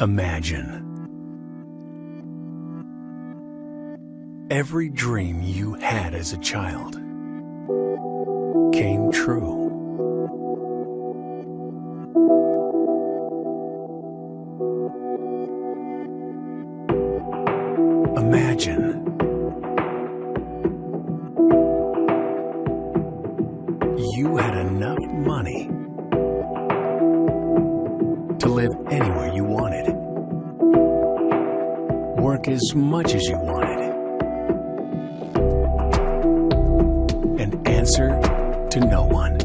Imagine every dream you had as a child came true. Imagine you had enough money to live anywhere you wanted, work as much as you wanted, and answer to no one.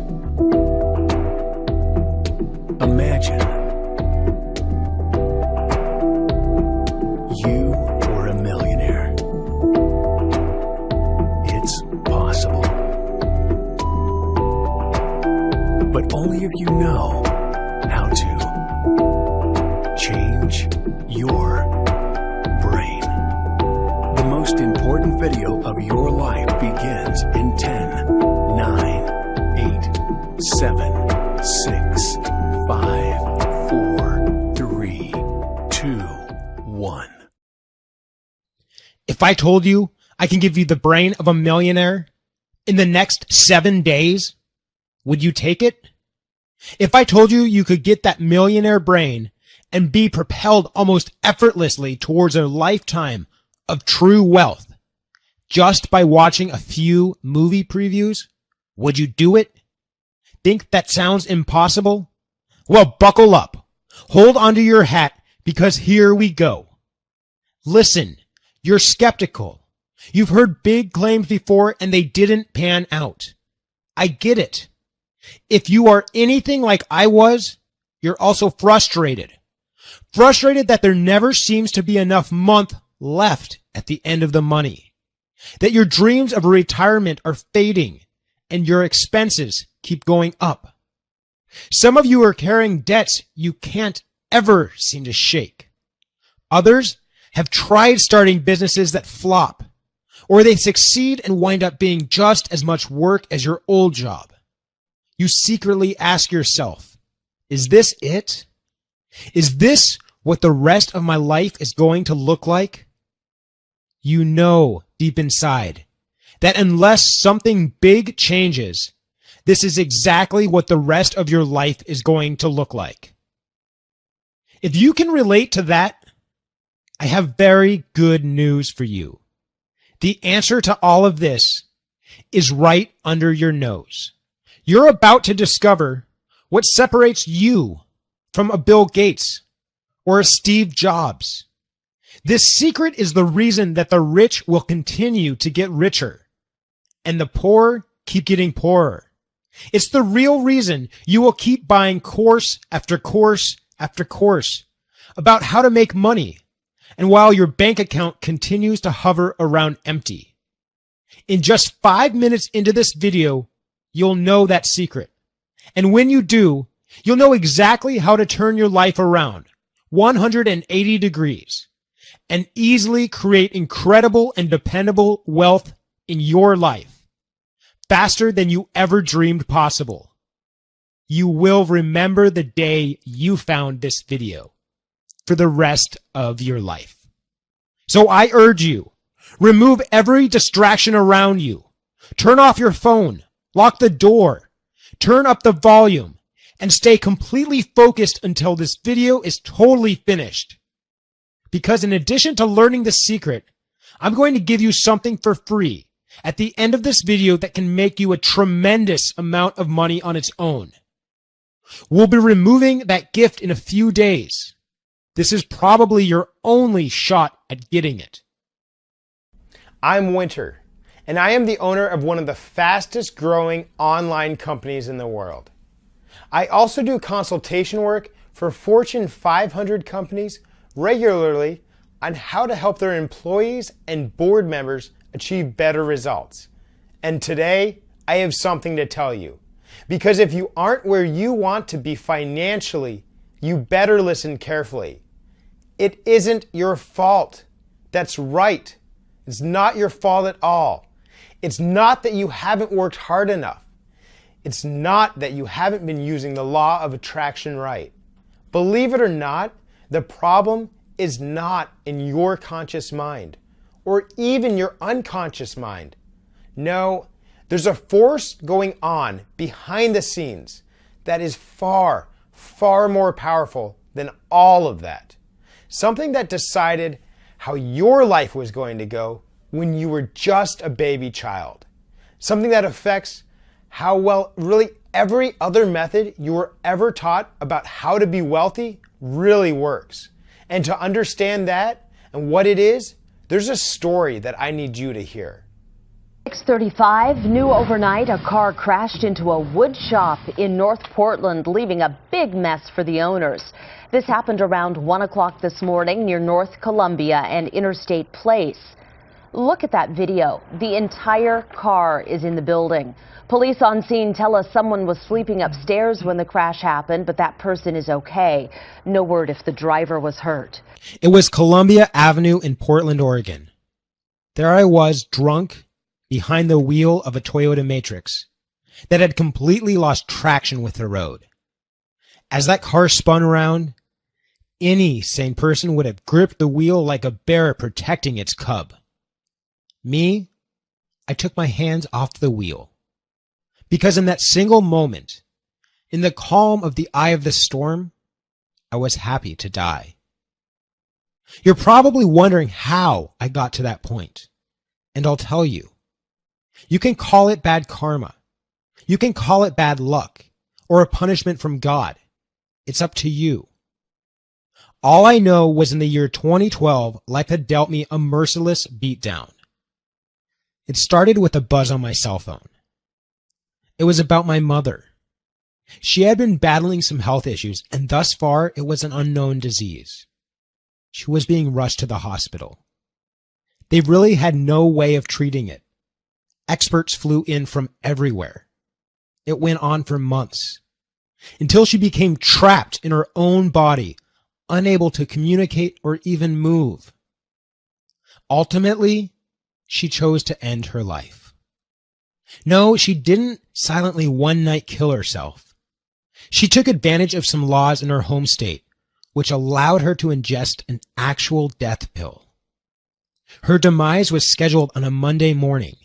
Imagine you were a millionaire. It's possible. But only if you know how to change your brain. The most important video of your life begins in 10, 9, 8, 7, 6, 5, 4, 3, 2, 1. If I told you I can give you the brain of a millionaire in the next 7 days, would you take it? If I told you you could get that millionaire brain and be propelled almost effortlessly towards a lifetime of true wealth just by watching a few movie previews, would you do it? Think that sounds impossible? Well, buckle up. Hold onto your hat because here we go. Listen, you're skeptical. You've heard big claims before and they didn't pan out. I get it. If you are anything like I was, you're also frustrated. Frustrated that there never seems to be enough month left at the end of the money. That your dreams of retirement are fading and your expenses keep going up. Some of you are carrying debts you can't ever seem to shake. Others have tried starting businesses that flop, or they succeed and wind up being just as much work as your old job. You secretly ask yourself, is this it? Is this what the rest of my life is going to look like? You know deep inside that unless something big changes, this is exactly what the rest of your life is going to look like. If you can relate to that, I have very good news for you. The answer to all of this is right under your nose. You're about to discover what separates you from a Bill Gates or a Steve Jobs. This secret is the reason that the rich will continue to get richer and the poor keep getting poorer. It's the real reason you will keep buying course after course after course about how to make money, and while your bank account continues to hover around empty. In just 5 minutes into this video, you'll know that secret. And when you do, you'll know exactly how to turn your life around 180 degrees and easily create incredible and dependable wealth in your life faster than you ever dreamed possible. You will remember the day you found this video for the rest of your life. So I urge you, remove every distraction around you. Turn off your phone. Lock the door, turn up the volume, and stay completely focused until this video is totally finished. Because in addition to learning the secret, I'm going to give you something for free at the end of this video that can make you a tremendous amount of money on its own. We'll be removing that gift in a few days. This is probably your only shot at getting it. I'm Winter, and I am the owner of one of the fastest growing online companies in the world. I also do consultation work for Fortune 500 companies regularly on how to help their employees and board members achieve better results. And today, I have something to tell you. Because if you aren't where you want to be financially, you better listen carefully. It isn't your fault. That's right. It's not your fault at all. It's not that you haven't worked hard enough. It's not that you haven't been using the law of attraction right. Believe it or not, The problem is not in your conscious mind or even your unconscious mind. No, there's a force going on behind the scenes that is far, far more powerful than all of that. Something that decided how your life was going to go when you were just a baby child. Something that affects how well really every other method you were ever taught about how to be wealthy really works. And to understand that and what it is, there's a story that I need you to hear. 6:35, new overnight, a car crashed into a wood shop in North Portland, leaving a big mess for the owners. This happened around 1 o'clock this morning near North Columbia and Interstate Place. Look at that video. The entire car is in the building. Police on scene tell us someone was sleeping upstairs when the crash happened, but that person is okay. No word if the driver was hurt. It was Columbia Avenue in Portland, Oregon. There I was, drunk, behind the wheel of a Toyota Matrix that had completely lost traction with the road. As that car spun around, any sane person would have gripped the wheel like a bear protecting its cub. Me, I took my hands off the wheel. Because in that single moment, in the calm of the eye of the storm, I was happy to die. You're probably wondering how I got to that point, and I'll tell you. You can call it bad karma. You can call it bad luck or a punishment from God. It's up to you. All I know was in the year 2012, life had dealt me a merciless beatdown. It started with a buzz on my cell phone. It was about my mother. She had been battling some health issues, and thus far it was an unknown disease. She was being rushed to the hospital. They really had no way of treating it. Experts flew in from everywhere. It went on for months, until she became trapped in her own body, unable to communicate or even move. Ultimately, she chose to end her life. No, she didn't silently one night kill herself. She took advantage of some laws in her home state, which allowed her to ingest an actual death pill. Her demise was scheduled on a Monday morning.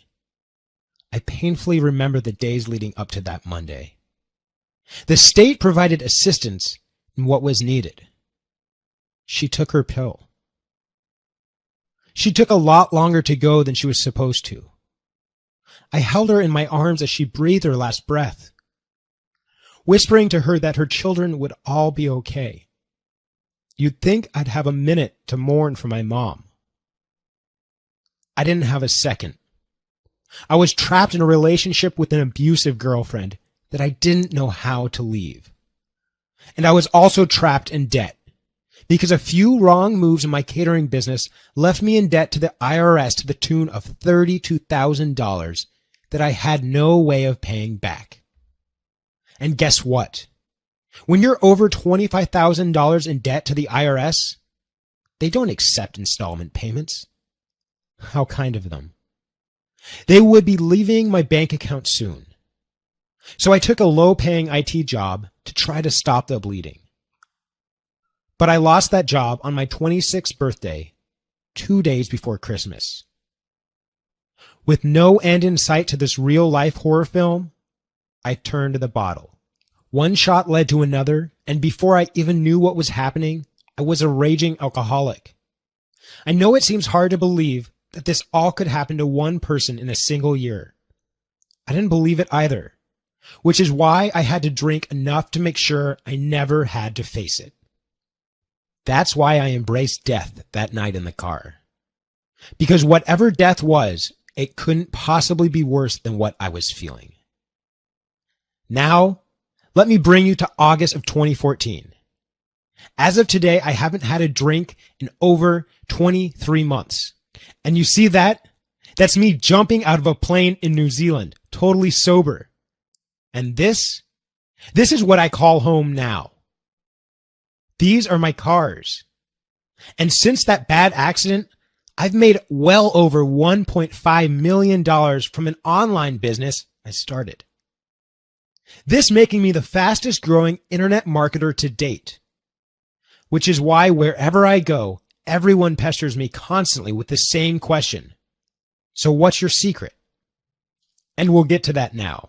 I painfully remember the days leading up to that Monday. The state provided assistance in what was needed. She took her pill. She took a lot longer to go than she was supposed to. I held her in my arms as she breathed her last breath, whispering to her that her children would all be okay. You'd think I'd have a minute to mourn for my mom. I didn't have a second. I was trapped in a relationship with an abusive girlfriend that I didn't know how to leave. And I was also trapped in debt because a few wrong moves in my catering business left me in debt to the IRS to the tune of $32,000 that I had no way of paying back. And guess what? When you're over $25,000 in debt to the IRS, they don't accept installment payments. How kind of them. They would be leaving my bank account soon. So I took a low-paying IT job to try to stop the bleeding. But I lost that job on my 26th birthday, 2 days before Christmas. With no end in sight to this real-life horror film, I turned to the bottle. One shot led to another, and before I even knew what was happening, I was a raging alcoholic. I know it seems hard to believe that this all could happen to one person in a single year. I didn't believe it either, which is why I had to drink enough to make sure I never had to face it. That's why I embraced death that night in the car. Because whatever death was, it couldn't possibly be worse than what I was feeling. Now, let me bring you to August of 2014. As of today, I haven't had a drink in over 23 months. And you see that? That's me jumping out of a plane in New Zealand, totally sober. And this is what I call home now. These are my cars. And since that bad accident, I've made well over $1.5 million from an online business I started. This making me the fastest growing internet marketer to date. which is why wherever I go, everyone pesters me constantly with the same question. So what's your secret? And we'll get to that now.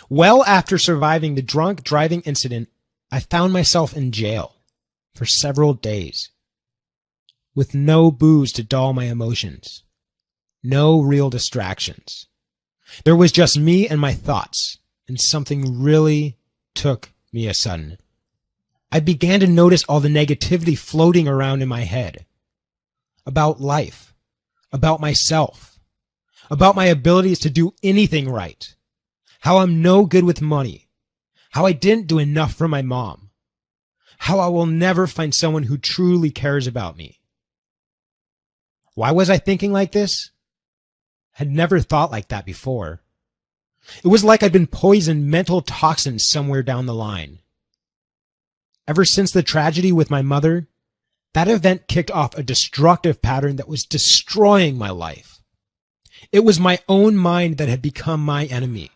Well, after surviving the drunk driving incident, I found myself in jail for several days with no booze to dull my emotions, no real distractions. There was just me and my thoughts, and something really took me a sudden. I began to notice all the negativity floating around in my head about life, about myself, about my abilities to do anything right, how I'm no good with money, how I didn't do enough for my mom, how I will never find someone who truly cares about me. Why was I thinking like this? Had never thought like that before. It was like I'd been poisoned mental toxins somewhere down the line. Ever since the tragedy with my mother, that event kicked off a destructive pattern that was destroying my life. It was my own mind that had become my enemy.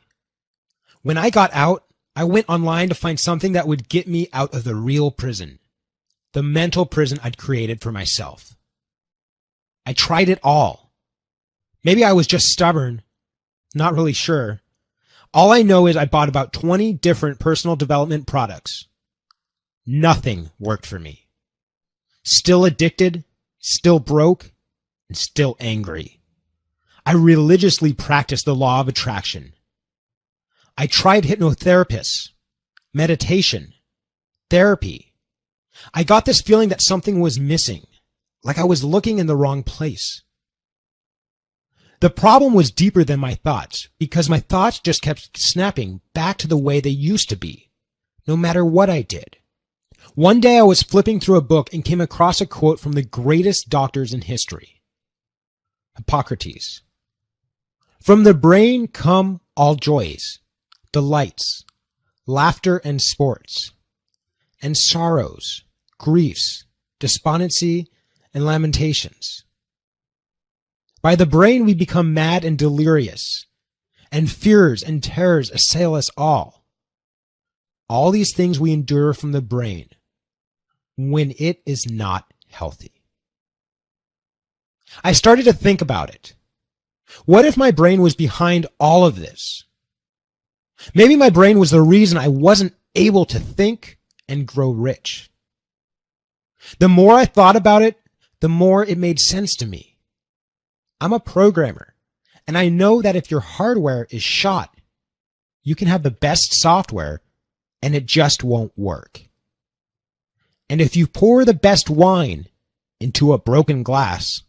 When I got out, I went online to find something that would get me out of the real prison, the mental prison I'd created for myself. I tried it all. Maybe I was just stubborn, not really sure. All I know is I bought about 20 different personal development products. Nothing worked for me. Still addicted, still broke, and still angry. I religiously practiced the law of attraction. I tried hypnotherapists, meditation, therapy. I got this feeling that something was missing, like I was looking in the wrong place. The problem was deeper than my thoughts, because my thoughts just kept snapping back to the way they used to be, no matter what I did. One day I was flipping through a book and came across a quote from the greatest doctors in history, Hippocrates. From the brain come all joys, delights, laughter and sports, and sorrows, griefs, despondency, and lamentations. By the brain we become mad and delirious, and fears and terrors assail us all. All these things we endure from the brain when it is not healthy. I started to think about it. What if my brain was behind all of this? Maybe my brain was the reason I wasn't able to think and grow rich. The more I thought about it, the more it made sense to me. I'm a programmer, and I know that if your hardware is shot, you can have the best software, and it just won't work. And if you pour the best wine into a broken glass,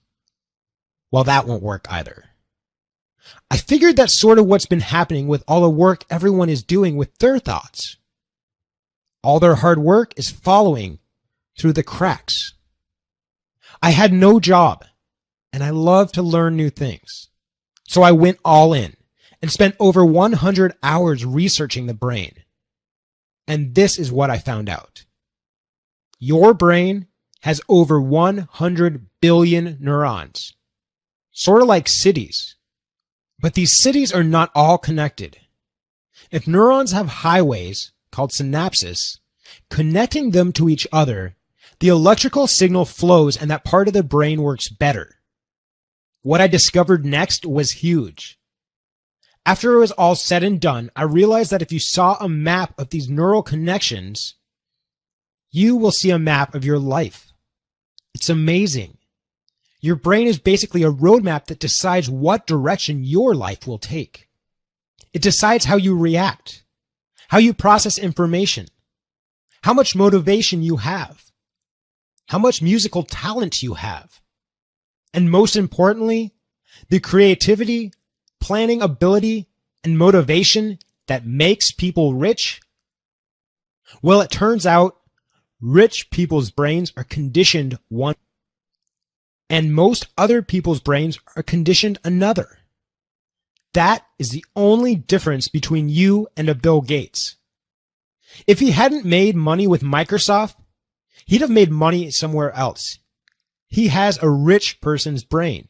well, that won't work either. I figured that's sort of what's been happening with all the work everyone is doing with their thoughts. All their hard work is following through the cracks. I had no job, and I love to learn new things. So I went all in and spent over 100 hours researching the brain. And this is what I found out. Your brain has over 100 billion neurons, sort of like cities. But these cities are not all connected. If neurons have highways, called synapses, connecting them to each other, the electrical signal flows and that part of the brain works better. What I discovered next was huge. After it was all said and done, I realized that if you saw a map of these neural connections, you will see a map of your life. It's amazing. Your brain is basically a roadmap that decides what direction your life will take. It decides how you react, how you process information, how much motivation you have, how much musical talent you have, and most importantly, the creativity, planning ability, and motivation that makes people rich. Well, it turns out rich people's brains are conditioned one, and most other people's brains are conditioned another. That is the only difference between you and a Bill Gates. If he hadn't made money with Microsoft, he'd have made money somewhere else. He has a rich person's brain.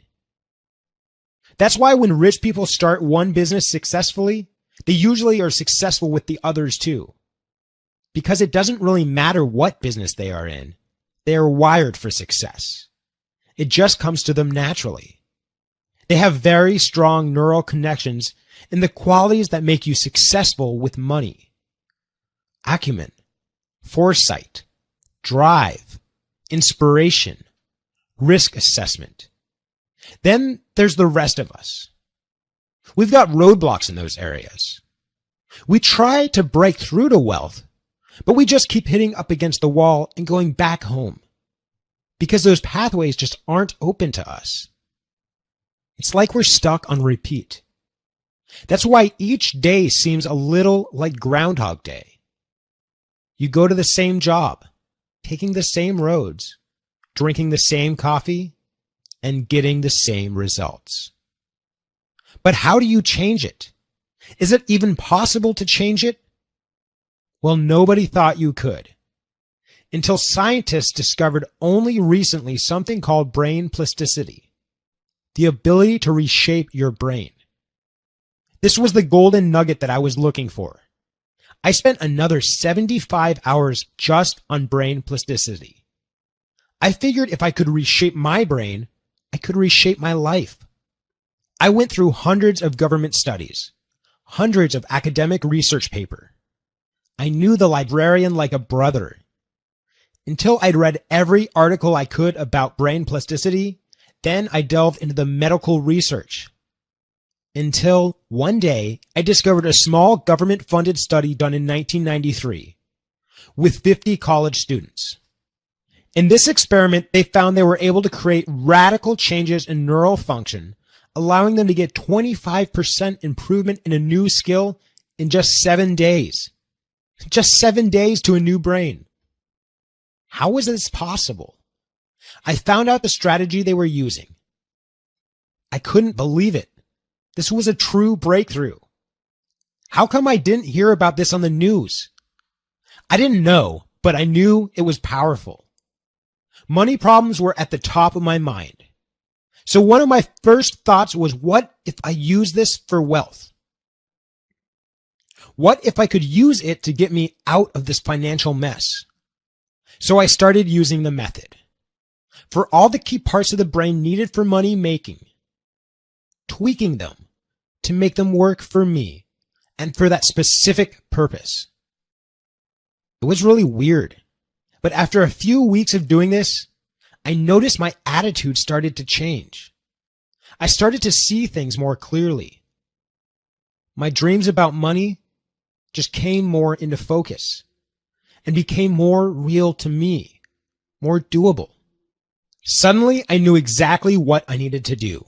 That's why when rich people start one business successfully, they usually are successful with the others too. because it doesn't really matter what business they are in. They are wired for success. It just comes to them naturally. They have very strong neural connections in the qualities that make you successful with money. Acumen, foresight, drive, inspiration, risk assessment. Then there's the rest of us. We've got roadblocks in those areas. We try to break through to wealth, but we just keep hitting up against the wall and going back home because those pathways just aren't open to us. It's like we're stuck on repeat. That's why each day seems a little like Groundhog Day. You go to the same job, taking the same roads, drinking the same coffee, and getting the same results. But how do you change it? Is it even possible to change it? Well, nobody thought you could, until scientists discovered only recently something called brain plasticity, the ability to reshape your brain. This was the golden nugget that I was looking for. I spent another 75 hours just on brain plasticity. I figured if I could reshape my brain, I could reshape my life. I went through hundreds of government studies, hundreds of academic research papers. I knew the librarian like a brother. Until I'd read every article I could about brain plasticity, then I delved into the medical research. Until one day, I discovered a small government-funded study done in 1993 with 50 college students. In this experiment, they found they were able to create radical changes in neural function, allowing them to get 25% improvement in a new skill in just 7 days. Just 7 days to a new brain. How was this possible? I found out the strategy they were using. I couldn't believe it. This was a true breakthrough. How come I didn't hear about this on the news? I didn't know, but I knew it was powerful. Money problems were at the top of my mind. So one of my first thoughts was, what if I use this for wealth? What if I could use it to get me out of this financial mess? So I started using the method for all the key parts of the brain needed for money making, tweaking them to make them work for me and for that specific purpose. It was really weird, but after a few weeks of doing this, I noticed my attitude started to change. I started to see things more clearly. My dreams about money just came more into focus and became more real to me, more doable. Suddenly, I knew exactly what I needed to do.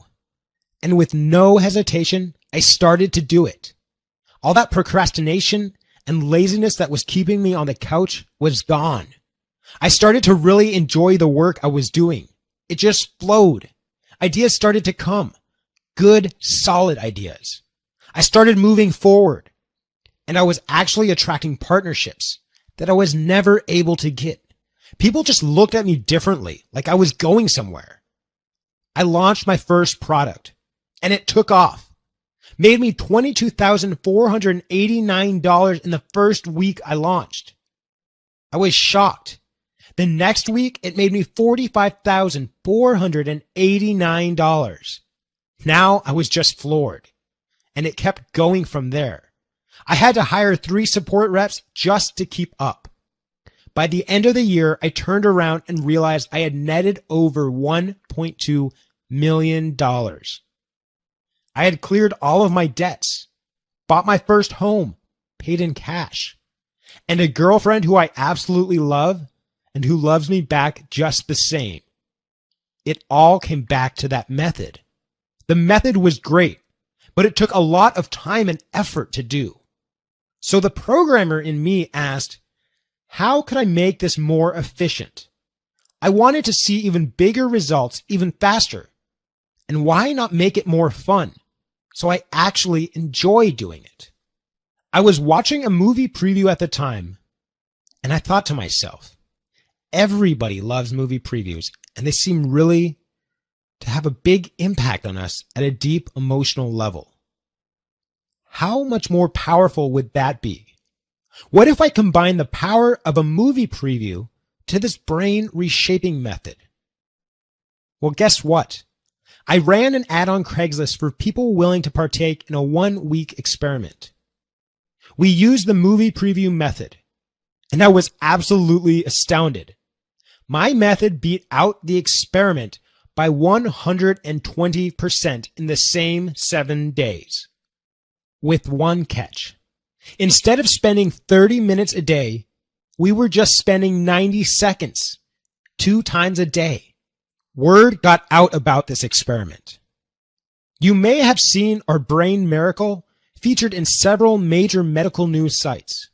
And with no hesitation, I started to do it. All that procrastination and laziness that was keeping me on the couch was gone. I started to really enjoy the work I was doing. It just flowed. Ideas started to come. Good, solid ideas. I started moving forward. And I was actually attracting partnerships that I was never able to get. People just looked at me differently, like I was going somewhere. I launched my first product, and it took off. Made me $22,489 in the first week I launched. I was shocked. The next week, it made me $45,489. Now I was just floored, and it kept going from there. I had to hire 3 support reps just to keep up. By the end of the year, I turned around and realized I had netted over $1.2 million. I had cleared all of my debts, bought my first home, paid in cash, and a girlfriend who I absolutely love and who loves me back just the same. It all came back to that method. The method was great, but it took a lot of time and effort to do. So the programmer in me asked, how could I make this more efficient? I wanted to see even bigger results even faster. And why not make it more fun? So I actually enjoy doing it. I was watching a movie preview at the time, and I thought to myself, everybody loves movie previews, and they seem really to have a big impact on us at a deep emotional level. How much more powerful would that be? What if I combine the power of a movie preview to this brain reshaping method? Well, guess what? I ran an ad on Craigslist for people willing to partake in a 1-week experiment. We used the movie preview method, and I was absolutely astounded. My method beat out the experiment by 120% in the same 7 days. With one catch. Instead of spending 30 minutes a day, we were just spending 90 seconds, 2 times a day. Word got out about this experiment. You may have seen our brain miracle featured in several major medical news sites.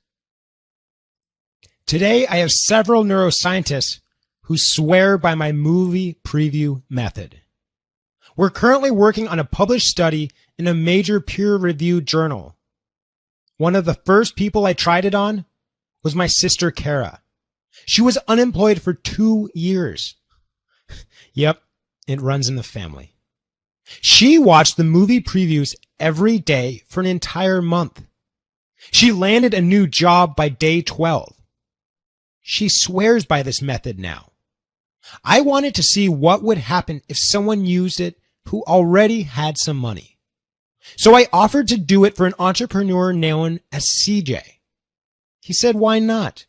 Today, I have several neuroscientists who swear by my movie preview method. We're currently working on a published study in a major peer-reviewed journal. One of the first people I tried it on was my sister Kara. She was unemployed for 2 years. Yep, it runs in the family. She watched the movie previews every day for an entire month. She landed a new job by day 12. She swears by this method now. I wanted to see what would happen if someone used it who already had some money. So I offered to do it for an entrepreneur known as CJ. He said, why not?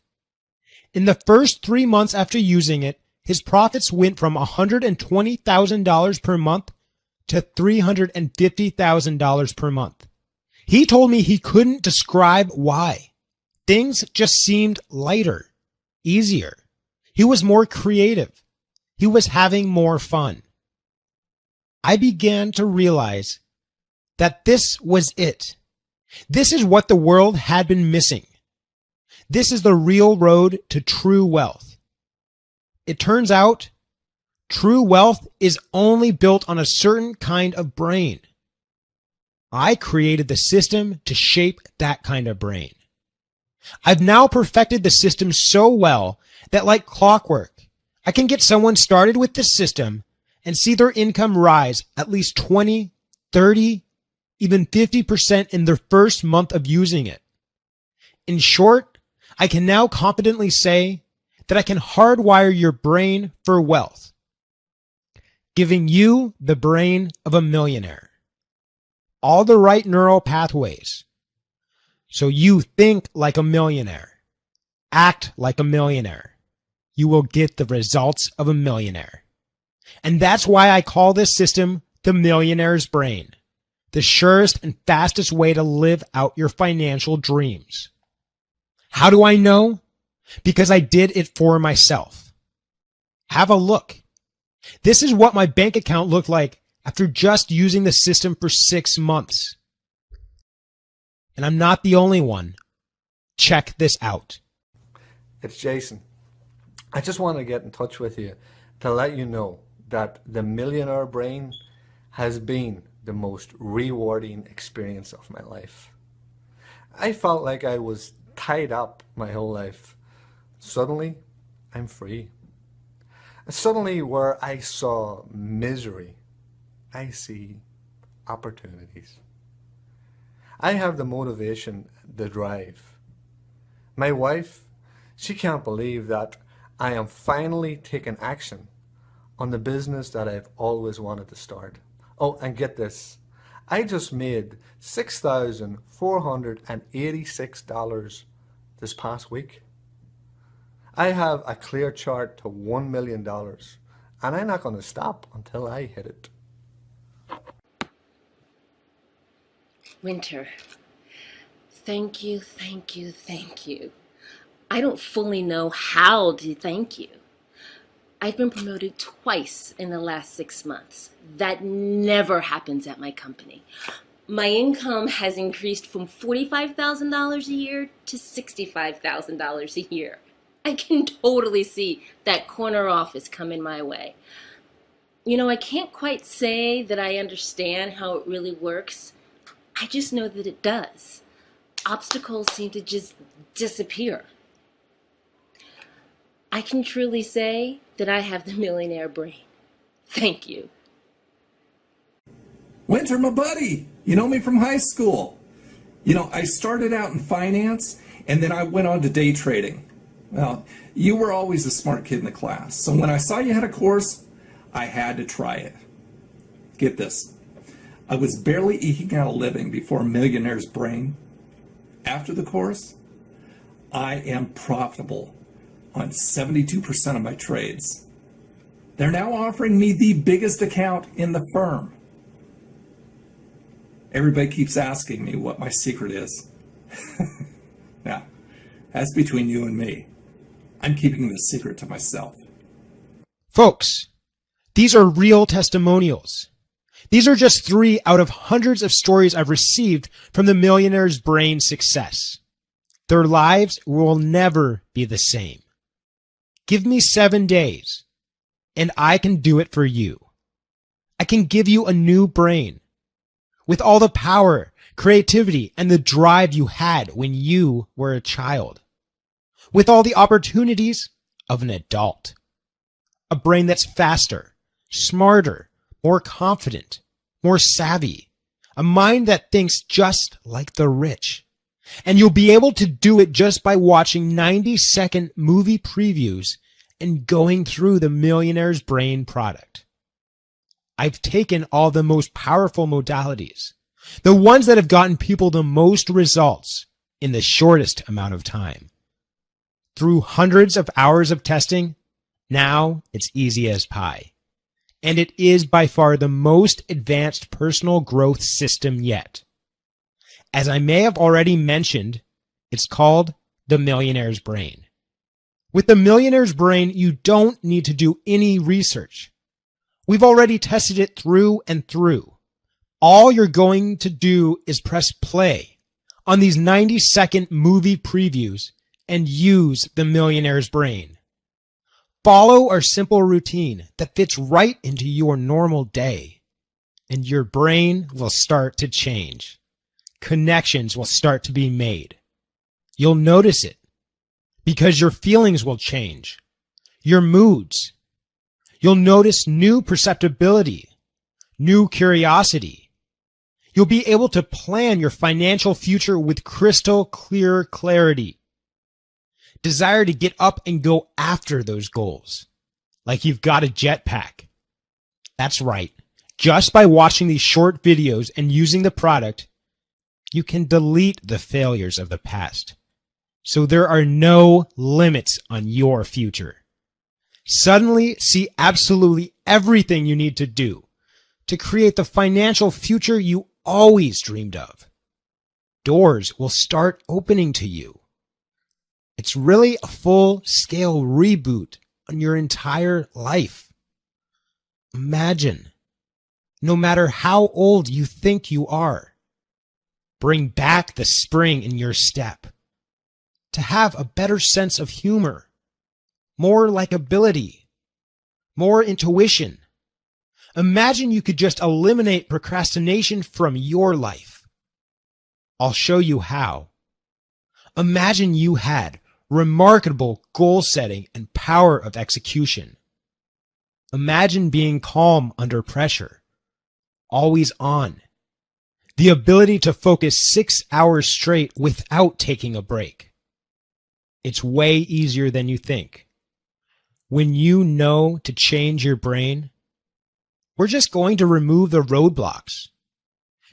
In the first 3 months after using it, his profits went from $120,000 per month to $350,000 per month. He told me he couldn't describe why. Things just seemed lighter, easier. He was more creative. He was having more fun. I began to realize that this was it. This is what the world had been missing. This is the real road to true wealth. It turns out, true wealth is only built on a certain kind of brain. I created the system to shape that kind of brain. I've now perfected the system so well that, like clockwork, I can get someone started with this system and see their income rise at least 20, 30, even 50% in their first month of using it. In short, I can now confidently say that I can hardwire your brain for wealth, giving you the brain of a millionaire. All the right neural pathways. So you think like a millionaire. Act like a millionaire. You will get the results of a millionaire. And that's why I call this system the millionaire's brain, the surest and fastest way to live out your financial dreams. How do I know? Because I did it for myself. Have a look. This is what my bank account looked like after just using the system for 6 months. And I'm not the only one. Check this out. It's Jason. I just want to get in touch with you to let you know that the Millionaire Brain has been the most rewarding experience of my life. I felt like I was tied up my whole life. Suddenly, I'm free. Suddenly, where I saw misery, I see opportunities. I have the motivation, the drive. My wife, she can't believe that I am finally taking action on the business that I've always wanted to start. Oh, and get this. I just made $6,486 this past week. I have a clear chart to $1 million, and I'm not going to stop until I hit it. Winter, thank you, thank you, thank you. I don't fully know how to thank you. I've been promoted twice in the last 6 months. That never happens at my company. My income has increased from $45,000 a year to $65,000 a year. I can totally see that corner office coming my way. You know, I can't quite say that I understand how it really works. I just know that it does. Obstacles seem to just disappear. I can truly say that I have the millionaire brain. Thank you. Winter, my buddy. You know me from high school. You know, I started out in finance, And then I went on to day trading. Well, you were always the smart kid in the class. So when I saw you had a course, I had to try it. Get this. I was barely eking out a living before Millionaire's Brain. After the course, I am profitable on 72% of my trades. They're now offering me the biggest account in the firm. Everybody keeps asking me what my secret is. Now, that's between you and me. I'm keeping the secret to myself. Folks, these are real testimonials. These are just 3 out of hundreds of stories I've received from the Millionaire's Brain success. Their lives will never be the same. Give me 7 days, and I can do it for you. I can give you a new brain with all the power, creativity, and the drive you had when you were a child, with all the opportunities of an adult. A brain that's faster, smarter, more confident, more savvy, a mind that thinks just like the rich. And you'll be able to do it just by watching 90-second movie previews and going through the Millionaire's Brain product. I've taken all the most powerful modalities, the ones that have gotten people the most results in the shortest amount of time. Through hundreds of hours of testing, now it's easy as pie. And it is by far the most advanced personal growth system yet. As I may have already mentioned, it's called the Millionaire's Brain. With the Millionaire's Brain, you don't need to do any research. We've already tested it through and through. All you're going to do is press play on these 90-second movie previews and use the Millionaire's Brain. Follow our simple routine that fits right into your normal day, and your brain will start to change. Connections will start to be made. You'll notice it because your feelings will change, your moods. You'll notice new perceptibility, new curiosity. You'll be able to plan your financial future with crystal clear clarity. Desire to get up and go after those goals, like you've got a jetpack. That's right. Just by watching these short videos and using the product, you can delete the failures of the past. So there are no limits on your future. Suddenly see absolutely everything you need to do to create the financial future you always dreamed of. Doors will start opening to you. It's really a full-scale reboot on your entire life. Imagine, no matter how old you think you are, bring back the spring in your step, to have a better sense of humor, more likability, more intuition. Imagine you could just eliminate procrastination from your life. I'll show you how. Imagine you had remarkable goal setting and power of execution. Imagine being calm under pressure, always on. The ability to focus 6 hours straight without taking a break. It's way easier than you think. When you know to change your brain, we're just going to remove the roadblocks.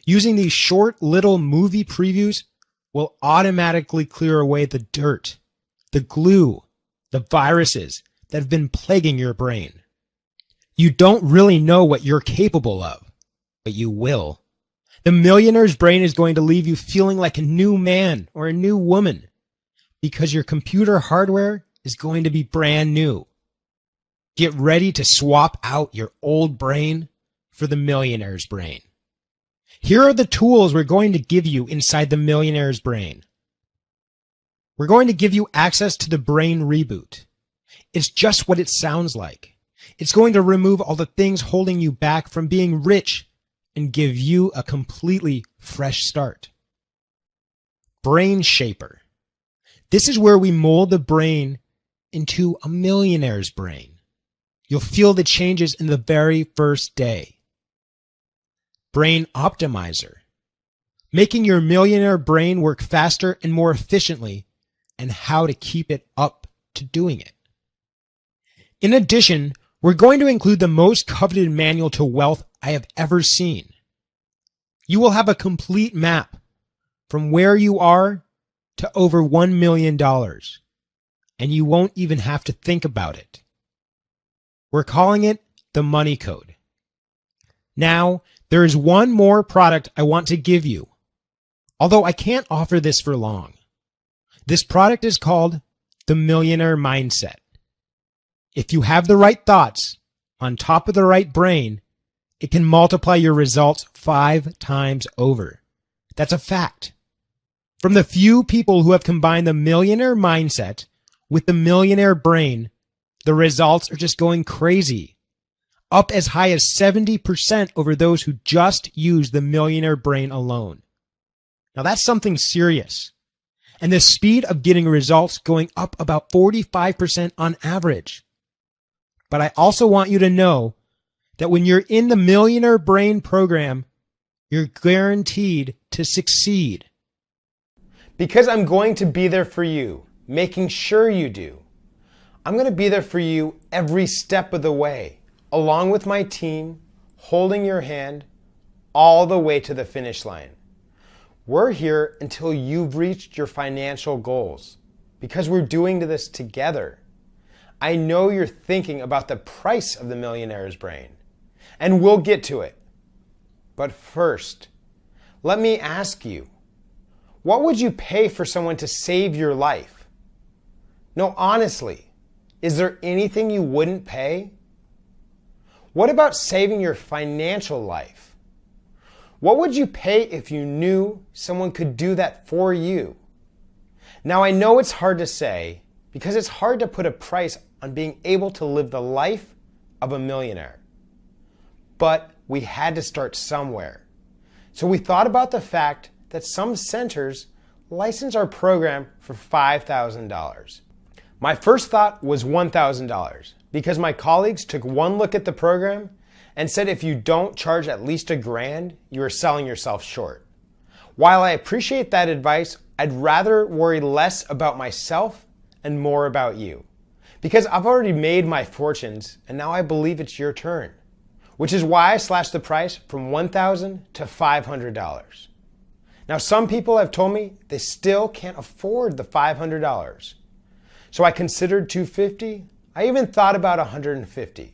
Using these short little movie previews will automatically clear away the dirt, the glue, the viruses that have been plaguing your brain. You don't really know what you're capable of, but you will. The Millionaire's Brain is going to leave you feeling like a new man or a new woman because your computer hardware is going to be brand new. Get ready to swap out your old brain for the Millionaire's Brain. Here are the tools we're going to give you inside the Millionaire's Brain. We're going to give you access to the Brain Reboot. It's just what it sounds like. It's going to remove all the things holding you back from being rich and give you a completely fresh start. Brain Shaper. This is where we mold the brain into a millionaire's brain. You'll feel the changes in the very first day. Brain Optimizer. Making your millionaire brain work faster and more efficiently and how to keep it up to doing it. In addition, we're going to include the most coveted manual to wealth I have ever seen. You will have a complete map from where you are to over $1 million, and you won't even have to think about it. We're calling it the Money Code. Now, there is one more product I want to give you, although I can't offer this for long. This product is called the Millionaire Mindset. If you have the right thoughts on top of the right brain, it can multiply your results 5 times over. That's a fact. From the few people who have combined the Millionaire Mindset with the Millionaire Brain, the results are just going crazy. Up as high as 70% over those who just use the Millionaire Brain alone. Now that's something serious. And the speed of getting results going up about 45% on average. But I also want you to know that when you're in the Millionaire Brain program, you're guaranteed to succeed. Because I'm going to be there for you, making sure you do. I'm going to be there for you every step of the way, along with my team, holding your hand all the way to the finish line. We're here until you've reached your financial goals, because we're doing this together. I know you're thinking about the price of the Millionaire's Brain, and we'll get to it. But first, let me ask you, what would you pay for someone to save your life? No, honestly, is there anything you wouldn't pay? What about saving your financial life? What would you pay if you knew someone could do that for you? Now, I know it's hard to say because it's hard to put a price on being able to live the life of a millionaire. But we had to start somewhere. So we thought about the fact that some centers license our program for $5,000. My first thought was $1,000 because my colleagues took one look at the program and said if you don't charge at least $1,000, you are selling yourself short. While I appreciate that advice, I'd rather worry less about myself and more about you. Because I've already made my fortunes and now I believe it's your turn. Which is why I slashed the price from $1,000 to $500. Now some people have told me they still can't afford the $500. So I considered $250. I even thought about $150.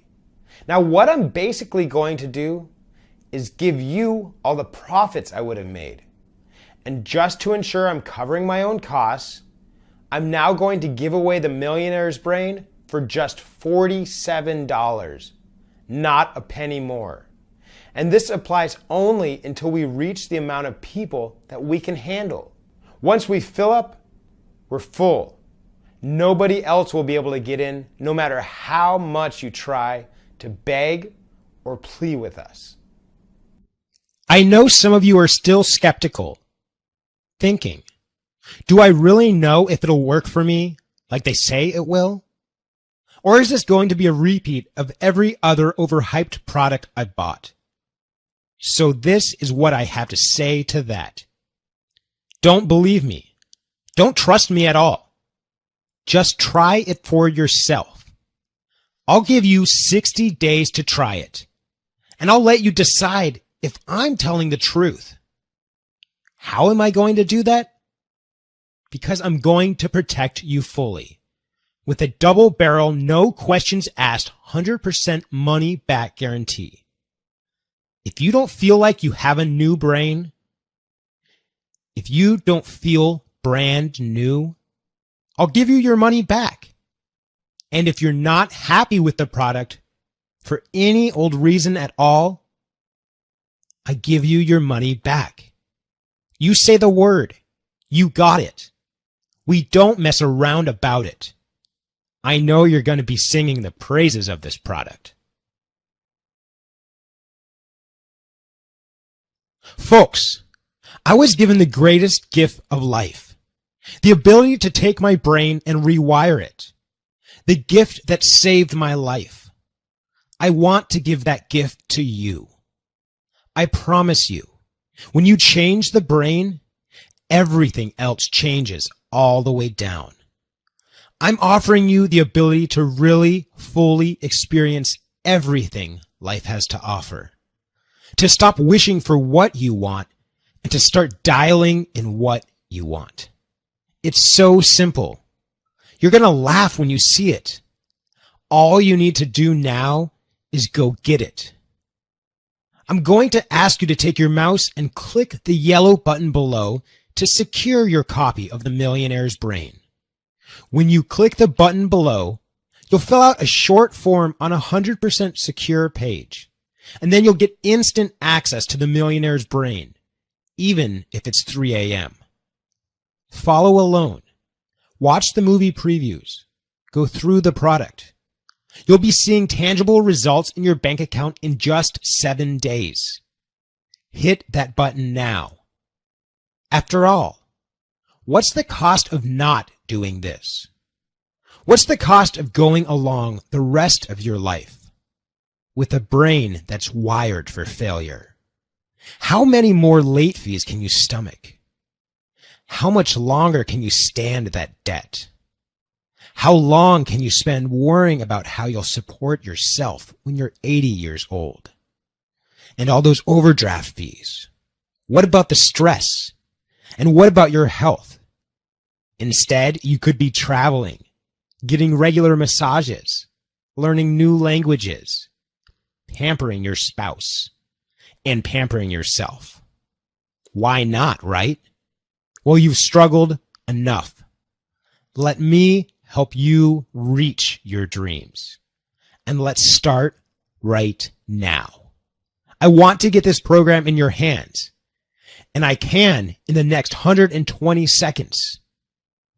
Now what I'm basically going to do is give you all the profits I would have made. And just to ensure I'm covering my own costs, I'm now going to give away the Millionaire's Brain for just $47, not a penny more. And this applies only until we reach the amount of people that we can handle. Once we fill up, we're full. Nobody else will be able to get in, no matter how much you try to beg or plea with us. I know some of you are still skeptical, thinking, do I really know if it'll work for me like they say it will? Or is this going to be a repeat of every other overhyped product I've bought? So this is what I have to say to that. Don't believe me. Don't trust me at all. Just try it for yourself. I'll give you 60 days to try it, and I'll let you decide if I'm telling the truth. How am I going to do that? Because I'm going to protect you fully with a double barrel, no questions asked, 100% money back guarantee. If you don't feel like you have a new brain, if you don't feel brand new, I'll give you your money back. And if you're not happy with the product for any old reason at all, I give you your money back. You say the word. You got it. We don't mess around about it. I know you're going to be singing the praises of this product. Folks, I was given the greatest gift of life, the ability to take my brain and rewire it, the gift that saved my life. I want to give that gift to you. I promise you, when you change the brain, everything else changes all the way down. I'm offering you the ability to really fully experience everything life has to offer. To stop wishing for what you want and to start dialing in what you want. It's so simple. You're going to laugh when you see it. All you need to do now is go get it. I'm going to ask you to take your mouse and click the yellow button below to secure your copy of The Millionaire's Brain. When you click the button below, you'll fill out a short form on a 100% secure page, and then you'll get instant access to The Millionaire's Brain, even if it's 3 a.m. Follow alone. Watch the movie previews. Go through the product. You'll be seeing tangible results in your bank account in just 7 days. Hit that button now. After all, what's the cost of not doing this? What's the cost of going along the rest of your life with a brain that's wired for failure? How many more late fees can you stomach? How much longer can you stand that debt? How long can you spend worrying about how you'll support yourself when you're 80 years old? And all those overdraft fees. What about the stress? And what about your health? Instead, you could be traveling, getting regular massages, learning new languages, pampering your spouse, and pampering yourself. Why not, right? Well, you've struggled enough. Let me help you reach your dreams. And let's start right now. I want to get this program in your hands, and I can in the next 120 seconds,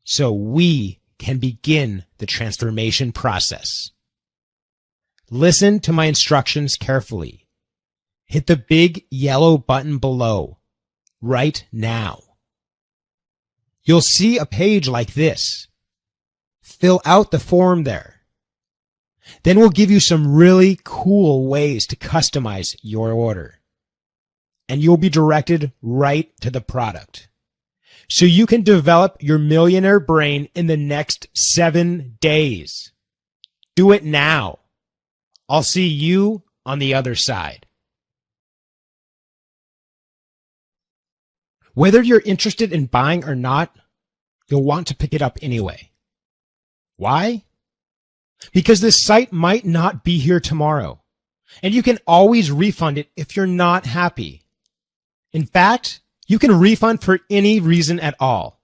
so we can begin the transformation process. Listen to my instructions carefully. Hit the big yellow button below right now. You'll see a page like this. Fill out the form there. Then we'll give you some really cool ways to customize your order. And you'll be directed right to the product. So you can develop your millionaire brain in the next 7 days. Do it now. I'll see you on the other side. Whether you're interested in buying or not, you'll want to pick it up anyway. Why? Because this site might not be here tomorrow, and you can always refund it if you're not happy. In fact, you can refund for any reason at all.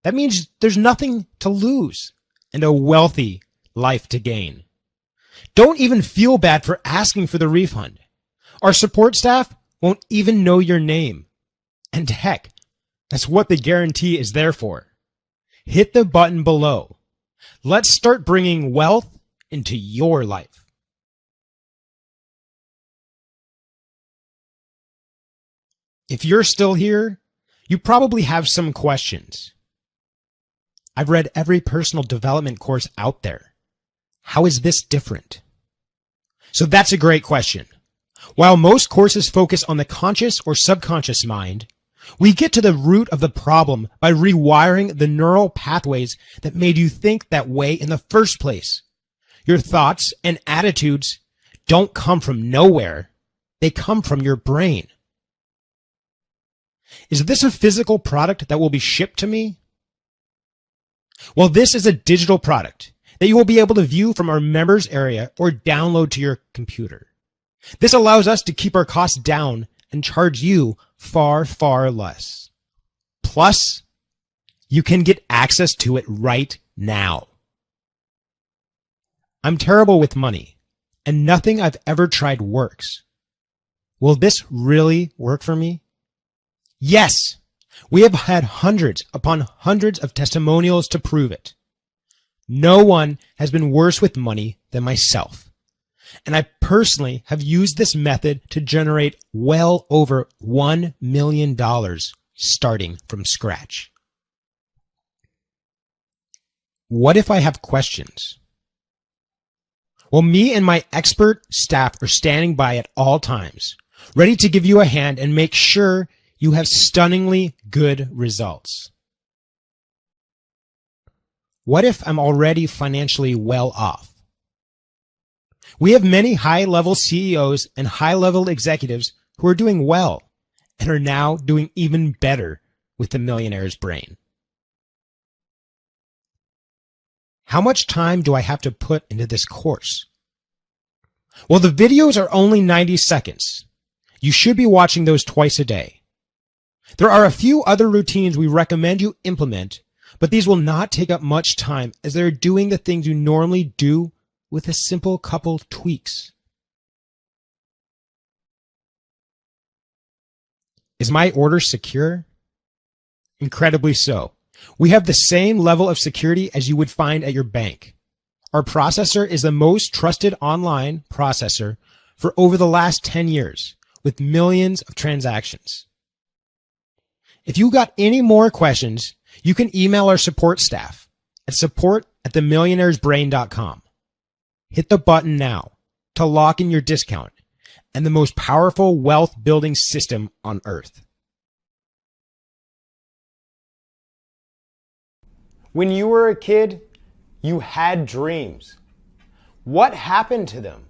That means there's nothing to lose and a wealthy life to gain. Don't even feel bad for asking for the refund. Our support staff won't even know your name. And heck, that's what the guarantee is there for. Hit the button below. Let's start bringing wealth into your life. If you're still here, you probably have some questions. I've read every personal development course out there. How is this different? So that's a great question. While most courses focus on the conscious or subconscious mind, we get to the root of the problem by rewiring the neural pathways that made you think that way in the first place. Your thoughts and attitudes don't come from nowhere. They come from your brain. Is this a physical product that will be shipped to me? Well, this is a digital product that you will be able to view from our members area or download to your computer. This allows us to keep our costs down and charge you far, far less. Plus, you can get access to it right now. I'm terrible with money, and nothing I've ever tried works. Will this really work for me? Yes, we have had hundreds upon hundreds of testimonials to prove it. No one has been worse with money than myself. And I personally have used this method to generate well over $1 million starting from scratch. What if I have questions? Well, me and my expert staff are standing by at all times, ready to give you a hand and make sure you have stunningly good results. What if I'm already financially well off? We have many high-level CEOs and high-level executives who are doing well and are now doing even better with the Millionaire's Brain. How much time do I have to put into this course? Well, the videos are only 90 seconds. You should be watching those twice a day. There are a few other routines we recommend you implement, but these will not take up much time as they're doing the things you normally do with a simple couple tweaks. Is my order secure? Incredibly so. We have the same level of security as you would find at your bank. Our processor is the most trusted online processor for over the last 10 years, with millions of transactions. If you got any more questions, you can email our support staff at support@themillionairesbrain.com. Hit the button now to lock in your discount and the most powerful wealth building system on earth. When you were a kid, you had dreams. What happened to them?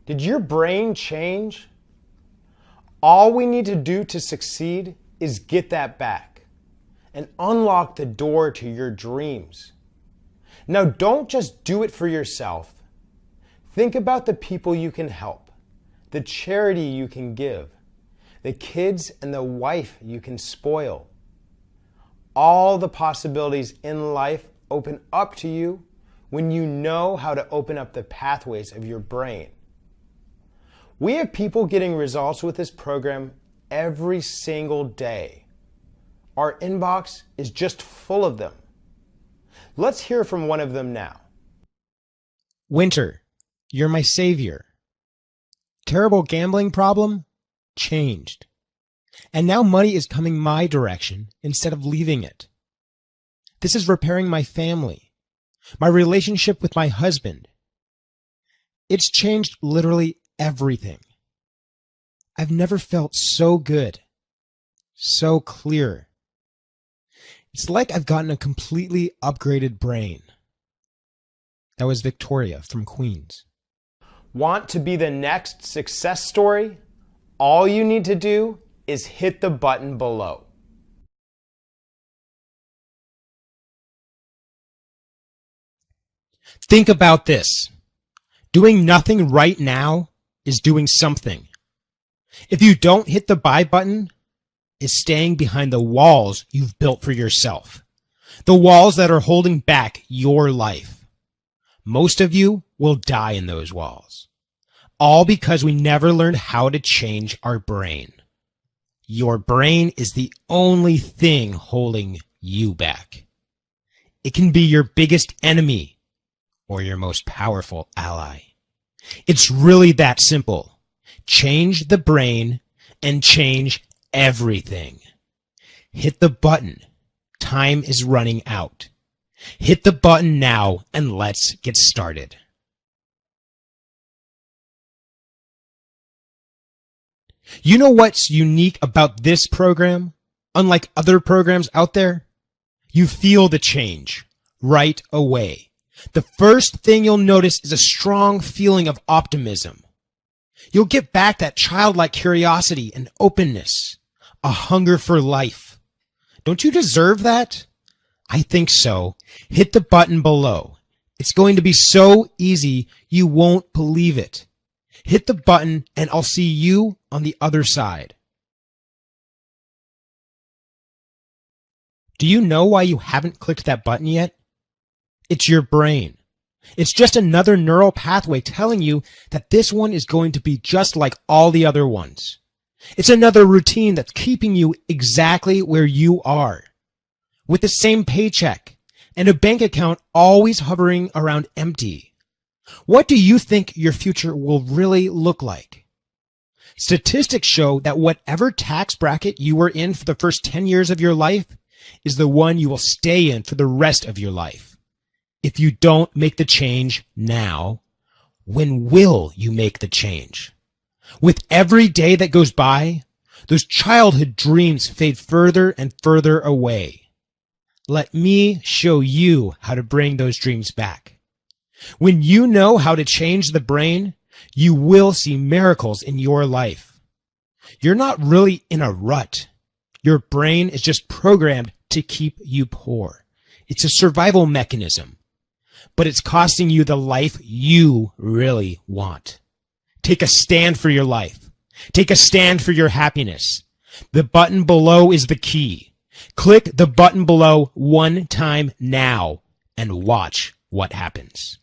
Did your brain change? All we need to do to succeed is get that back and unlock the door to your dreams. Now, don't just do it for yourself. Think about the people you can help, the charity you can give, the kids and the wife you can spoil. All the possibilities in life open up to you when you know how to open up the pathways of your brain. We have people getting results with this program every single day. Our inbox is just full of them. Let's hear from one of them now. Winter, you're my savior. Terrible gambling problem? Changed. And now money is coming my direction instead of leaving it. This is repairing my family, my relationship with my husband. It's changed literally everything. I've never felt so good, so clear. It's like I've gotten a completely upgraded brain. That was Victoria from Queens. Want to be the next success story? All you need to do is hit the button below. Think about this. Doing nothing right now is doing something. If you don't hit the buy button, it's staying behind the walls you've built for yourself. The walls that are holding back your life. Most of you will die in those walls. All because we never learned how to change our brain. Your brain is the only thing holding you back. It can be your biggest enemy or your most powerful ally. It's really that simple. Change the brain and change everything. Hit the button. Time is running out. Hit the button now and let's get started. You know what's unique about this program? Unlike other programs out there, you feel the change right away. The first thing you'll notice is a strong feeling of optimism. You'll get back that childlike curiosity and openness, a hunger for life. Don't you deserve that? I think so. Hit the button below. It's going to be so easy you won't believe it. Hit the button and I'll see you on the other side. Do you know why you haven't clicked that button yet? It's your brain. It's just another neural pathway telling you that this one is going to be just like all the other ones. It's another routine that's keeping you exactly where you are, with the same paycheck and a bank account always hovering around empty. What do you think your future will really look like? Statistics show that whatever tax bracket you were in for the first 10 years of your life is the one you will stay in for the rest of your life. If you don't make the change now, when will you make the change? With every day that goes by, those childhood dreams fade further and further away. Let me show you how to bring those dreams back. When you know how to change the brain, you will see miracles in your life. You're not really in a rut. Your brain is just programmed to keep you poor. It's a survival mechanism, but it's costing you the life you really want. Take a stand for your life. Take a stand for your happiness. The button below is the key. Click the button below one time now and watch what happens.